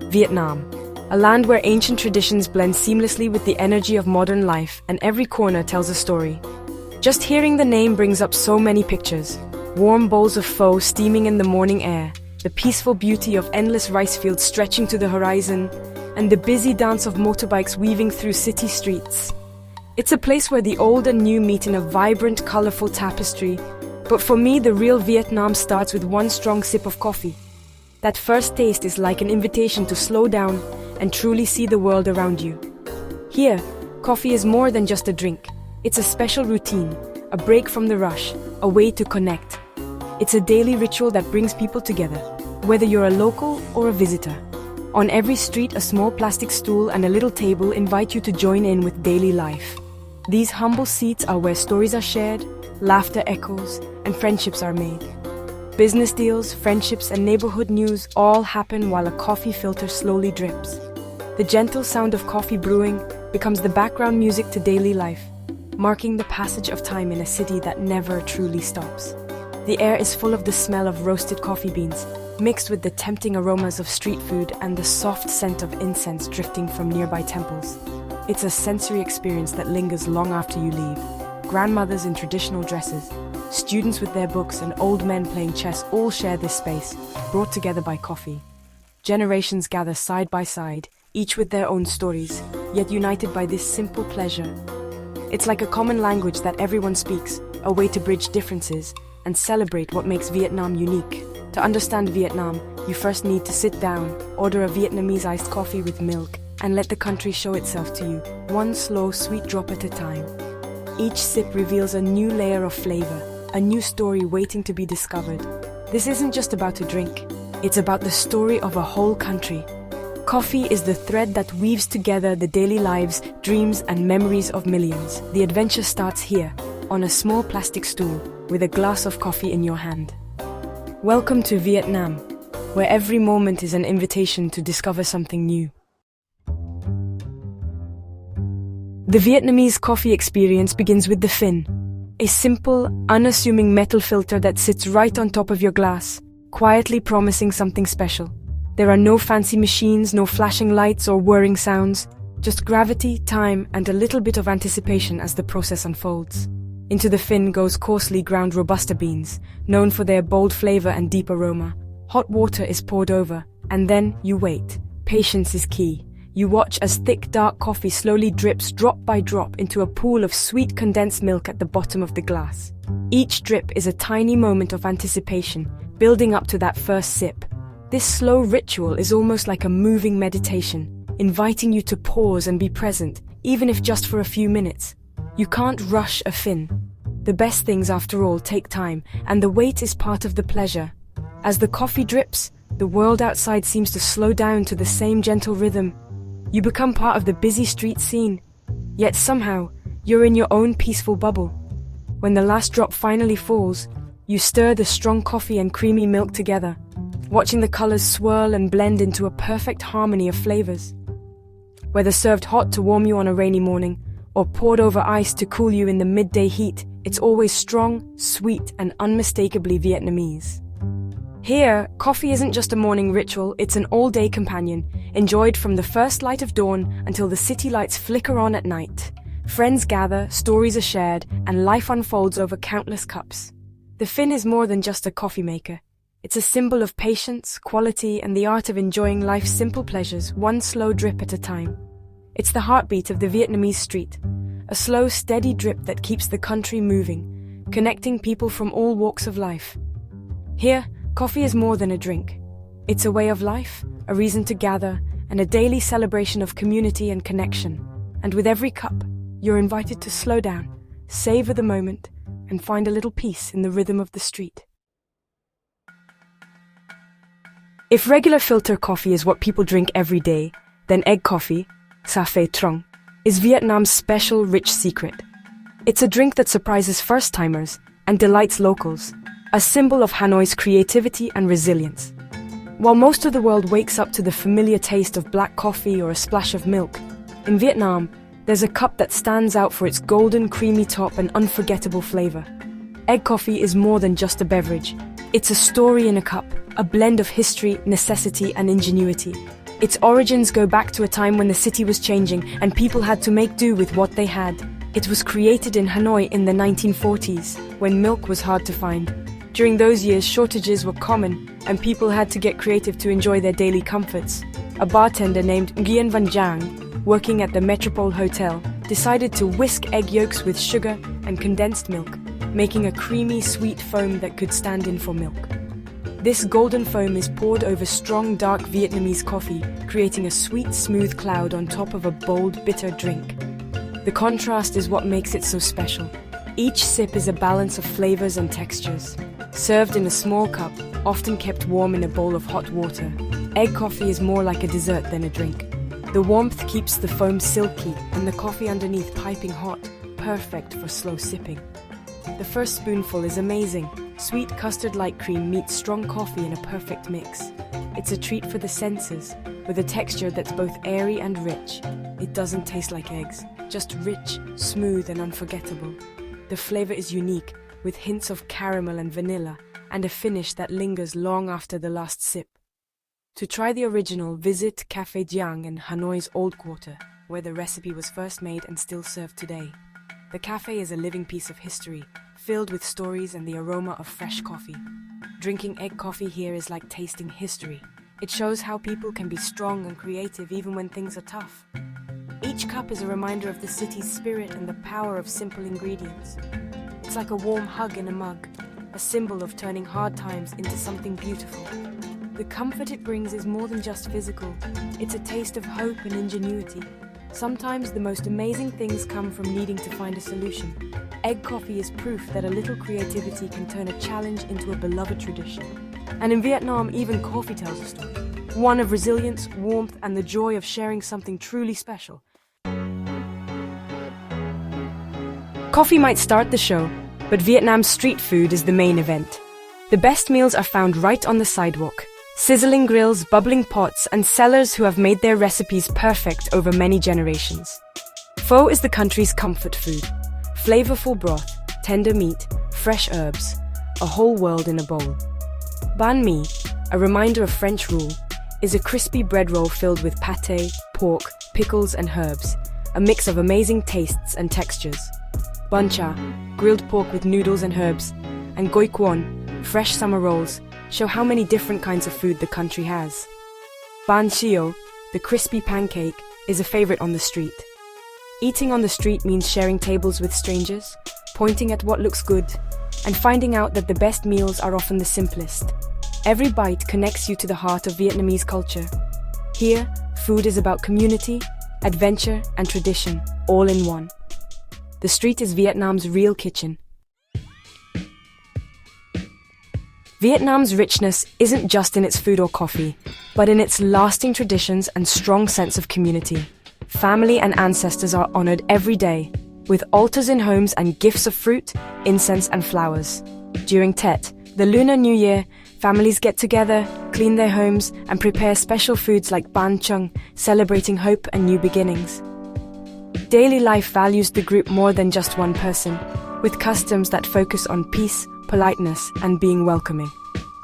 Vietnam, a land where ancient traditions blend seamlessly with the energy of modern life, and every corner tells a story. Just hearing the name brings up so many pictures. Warm bowls of pho steaming in the morning air, the peaceful beauty of endless rice fields stretching to the horizon, and the busy dance of motorbikes weaving through city streets. It's a place where the old and new meet in a vibrant, colorful tapestry. But for me, the real Vietnam starts with one strong sip of coffee. That first taste is like an invitation to slow down and truly see the world around you. Here, coffee is more than just a drink. It's a special routine, a break from the rush, a way to connect. It's a daily ritual that brings people together, whether you're a local or a visitor. On every street, a small plastic stool and a little table invite you to join in with daily life. These humble seats are where stories are shared, laughter echoes, and friendships are made. Business deals, friendships, and neighborhood news all happen while a coffee filter slowly drips. The gentle sound of coffee brewing becomes the background music to daily life, marking the passage of time in a city that never truly stops. The air is full of the smell of roasted coffee beans, mixed with the tempting aromas of street food and the soft scent of incense drifting from nearby temples. It's a sensory experience that lingers long after you leave. Grandmothers in traditional dresses, students with their books, and old men playing chess all share this space, brought together by coffee. Generations gather side by side, each with their own stories, yet united by this simple pleasure. It's like a common language that everyone speaks, a way to bridge differences and celebrate what makes Vietnam unique. To understand Vietnam, you first need to sit down, order a Vietnamese iced coffee with milk, and let the country show itself to you, one slow, sweet drop at a time. Each sip reveals a new layer of flavor, a new story waiting to be discovered. This isn't just about a drink, it's about the story of a whole country. Coffee is the thread that weaves together the daily lives, dreams, and memories of millions. The adventure starts here, on a small plastic stool, with a glass of coffee in your hand. Welcome to Vietnam, where every moment is an invitation to discover something new. The Vietnamese coffee experience begins with the fin, a simple, unassuming metal filter that sits right on top of your glass, quietly promising something special. There are no fancy machines, no flashing lights or whirring sounds, just gravity, time, and a little bit of anticipation as the process unfolds. Into the fin goes coarsely ground Robusta beans, known for their bold flavor and deep aroma. Hot water is poured over, and then you wait. Patience is key. You watch as thick, dark coffee slowly drips drop by drop into a pool of sweet condensed milk at the bottom of the glass. Each drip is a tiny moment of anticipation, building up to that first sip. This slow ritual is almost like a moving meditation, inviting you to pause and be present, even if just for a few minutes. You can't rush a fin. The best things, after all, take time, and the wait is part of the pleasure. As the coffee drips, the world outside seems to slow down to the same gentle rhythm. You become part of the busy street scene, yet somehow, you're in your own peaceful bubble. When the last drop finally falls, you stir the strong coffee and creamy milk together, watching the colors swirl and blend into a perfect harmony of flavors. Whether served hot to warm you on a rainy morning, or poured over ice to cool you in the midday heat, it's always strong, sweet, and unmistakably Vietnamese. Here, coffee isn't just a morning ritual, it's an all-day companion, enjoyed from the first light of dawn until the city lights flicker on at night. Friends gather, stories are shared, and life unfolds over countless cups. The fin is more than just a coffee maker. It's a symbol of patience, quality, and the art of enjoying life's simple pleasures, one slow drip at a time. It's the heartbeat of the Vietnamese street, a slow, steady drip that keeps the country moving, connecting people from all walks of life. Here, coffee is more than a drink. It's a way of life, a reason to gather, and a daily celebration of community and connection. And with every cup, you're invited to slow down, savor the moment, and find a little peace in the rhythm of the street. If regular filter coffee is what people drink every day, then egg coffee, sa phê trong, is Vietnam's special, rich secret. It's a drink that surprises first-timers and delights locals, a symbol of Hanoi's creativity and resilience. While most of the world wakes up to the familiar taste of black coffee or a splash of milk, in Vietnam, there's a cup that stands out for its golden, creamy top and unforgettable flavor. Egg coffee is more than just a beverage. It's a story in a cup, a blend of history, necessity, and ingenuity. Its origins go back to a time when the city was changing and people had to make do with what they had. It was created in Hanoi in the 1940s, when milk was hard to find. During those years, shortages were common, and people had to get creative to enjoy their daily comforts. A bartender named Nguyen Van Giang, working at the Metropole Hotel, decided to whisk egg yolks with sugar and condensed milk, making a creamy, sweet foam that could stand in for milk. This golden foam is poured over strong, dark Vietnamese coffee, creating a sweet, smooth cloud on top of a bold, bitter drink. The contrast is what makes it so special. Each sip is a balance of flavors and textures. Served in a small cup, often kept warm in a bowl of hot water, egg coffee is more like a dessert than a drink. The warmth keeps the foam silky and the coffee underneath piping hot, perfect for slow sipping. The first spoonful is amazing. Sweet custard-like cream meets strong coffee in a perfect mix. It's a treat for the senses, with a texture that's both airy and rich. It doesn't taste like eggs, just rich, smooth and unforgettable. The flavor is unique, with hints of caramel and vanilla, and a finish that lingers long after the last sip. To try the original, visit Cafe Giang in Hanoi's Old Quarter, where the recipe was first made and still served today. The cafe is a living piece of history, filled with stories and the aroma of fresh coffee. Drinking egg coffee here is like tasting history. It shows how people can be strong and creative even when things are tough. Each cup is a reminder of the city's spirit and the power of simple ingredients. It's like a warm hug in a mug, a symbol of turning hard times into something beautiful. The comfort it brings is more than just physical. It's a taste of hope and ingenuity. Sometimes the most amazing things come from needing to find a solution. Egg coffee is proof that a little creativity can turn a challenge into a beloved tradition. And in Vietnam, even coffee tells a story. One of resilience, warmth, and the joy of sharing something truly special. Coffee might start the show, but Vietnam's street food is the main event. The best meals are found right on the sidewalk. Sizzling grills, bubbling pots, and sellers who have made their recipes perfect over many generations. Pho is the country's comfort food. Flavorful broth, tender meat, fresh herbs, a whole world in a bowl. Banh mi, a reminder of French rule, is a crispy bread roll filled with pâté, pork, pickles, and herbs, a mix of amazing tastes and textures. Bun cha, grilled pork with noodles and herbs, and goi quan, fresh summer rolls, show how many different kinds of food the country has. Ban xio, the crispy pancake, is a favorite on the street. Eating on the street means sharing tables with strangers, pointing at what looks good, and finding out that the best meals are often the simplest. Every bite connects you to the heart of Vietnamese culture. Here, food is about community, adventure, and tradition, all in one. The street is Vietnam's real kitchen. Vietnam's richness isn't just in its food or coffee, but in its lasting traditions and strong sense of community. Family and ancestors are honored every day, with altars in homes and gifts of fruit, incense and flowers. During Tet, the Lunar New Year, families get together, clean their homes, and prepare special foods like Ban Chung, celebrating hope and new beginnings. Daily life values the group more than just one person, with customs that focus on peace, politeness, and being welcoming.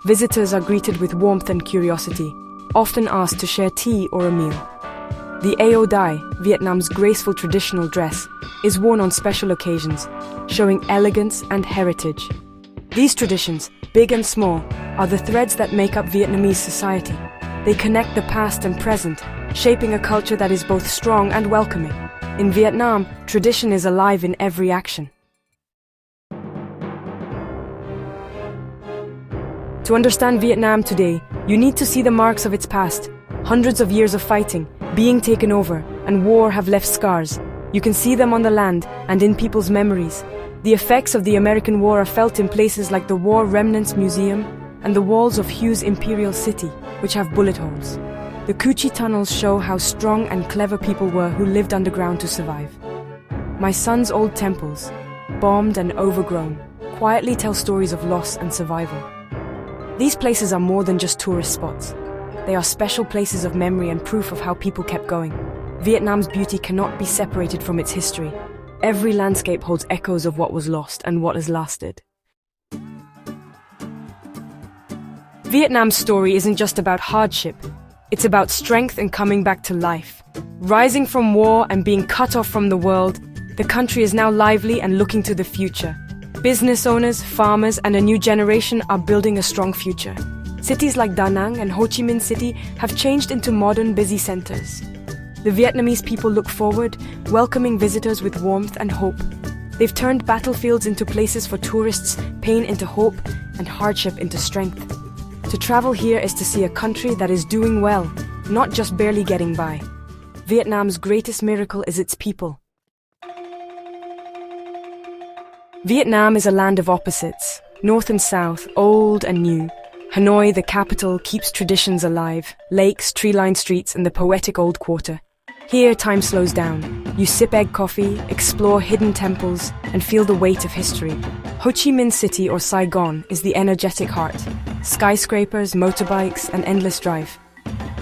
Visitors are greeted with warmth and curiosity, often asked to share tea or a meal. The Ao Dai, Vietnam's graceful traditional dress, is worn on special occasions, showing elegance and heritage. These traditions, big and small, are the threads that make up Vietnamese society. They connect the past and present, shaping a culture that is both strong and welcoming. In Vietnam, tradition is alive in every action. To understand Vietnam today, you need to see the marks of its past. Hundreds of years of fighting, being taken over, and war have left scars. You can see them on the land and in people's memories. The effects of the American war are felt in places like the War Remnants Museum and the walls of Hugh's Imperial City, which have bullet holes. The Cu Chi tunnels show how strong and clever people were who lived underground to survive. My son's old temples, bombed and overgrown, quietly tell stories of loss and survival. These places are more than just tourist spots. They are special places of memory and proof of how people kept going. Vietnam's beauty cannot be separated from its history. Every landscape holds echoes of what was lost and what has lasted. Vietnam's story isn't just about hardship. It's about strength and coming back to life. Rising from war and being cut off from the world, the country is now lively and looking to the future. Business owners, farmers, and a new generation are building a strong future. Cities like Da Nang and Ho Chi Minh City have changed into modern, busy centers. The Vietnamese people look forward, welcoming visitors with warmth and hope. They've turned battlefields into places for tourists, pain into hope, and hardship into strength. To travel here is to see a country that is doing well, not just barely getting by. Vietnam's greatest miracle is its people. Vietnam is a land of opposites, north and south, old and new. Hanoi, the capital, keeps traditions alive, lakes, tree-lined streets, and the poetic old quarter. Here, time slows down. You sip egg coffee, explore hidden temples, and feel the weight of history. Ho Chi Minh City, or Saigon, is the energetic heart. Skyscrapers, motorbikes, and endless drive.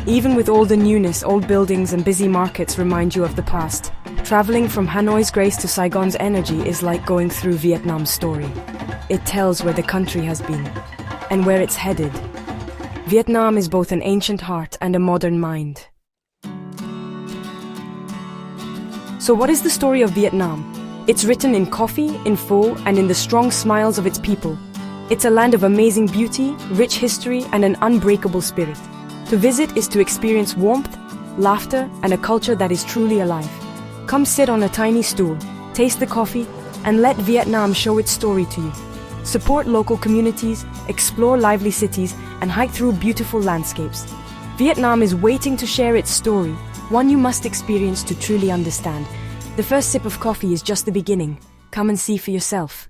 Even with all the newness, old buildings and busy markets remind you of the past. Traveling from Hanoi's grace to Saigon's energy is like going through Vietnam's story. It tells where the country has been, and where it's headed. Vietnam is both an ancient heart and a modern mind. So what is the story of Vietnam? It's written in coffee, in pho, and in the strong smiles of its people. It's a land of amazing beauty, rich history, and an unbreakable spirit. To visit is to experience warmth, laughter, and a culture that is truly alive. Come sit on a tiny stool, taste the coffee, and let Vietnam show its story to you. Support local communities, explore lively cities, and hike through beautiful landscapes. Vietnam is waiting to share its story, one you must experience to truly understand. The first sip of coffee is just the beginning. Come and see for yourself.